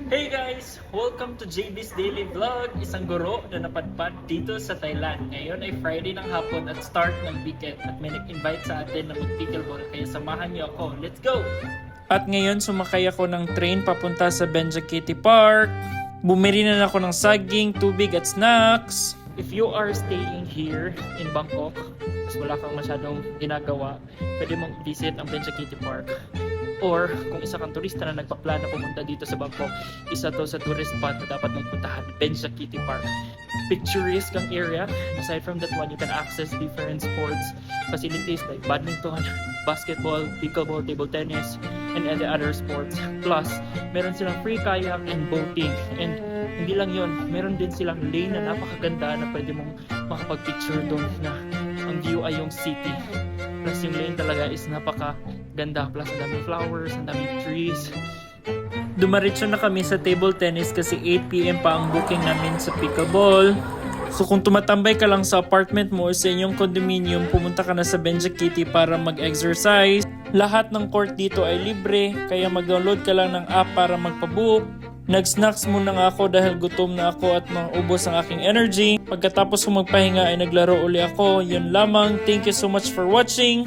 Hey guys! Welcome to JB's Daily Vlog! Isang guro na napadpad dito sa Thailand. Ngayon ay Friday ng hapon at start ng weekend at may nag-invite sa atin na mag-pickleball kaya samahan niyo ako. Let's go! At ngayon sumakay ako ng train papunta sa Benjamin Park. Bumili na ako ng saging, tubig at snacks. If you are staying here in Bangkok, mas wala kang masyadong ginagawa, pwede mong visit ang Benjamin Park. Or kung isa kang turista na nagpaplano pumunta dito sa Bangkok, isa to sa tourist spot na dapat mong puntahan, Benjamin Park. Picturesque ang area. Aside from that one, you can access different sports facilities like badminton, basketball, pickleball, table tennis, and any other sports. Plus, meron silang free kayak and boating. And hindi lang yun, meron din silang lane na napakaganda na pwede mong makapag-picture doon na ang view ay yung city. Plus yung lane talaga is napakaganda. Plus ang daming flowers, ang daming trees. Dumaritso na kami sa table tennis kasi 8 PM pa ang booking namin sa pickleball. So kung tumatambay ka lang sa apartment mo o sa inyong condominium, pumunta ka na sa Benjamin para mag-exercise. Lahat ng court dito ay libre, kaya mag-download ka lang ng app para magpabook. Nag-snacks muna nga ako dahil gutom na ako at maubos ang aking energy. Pagkatapos kong magpahinga ay naglaro uli ako. Yun lamang. Thank you so much for watching.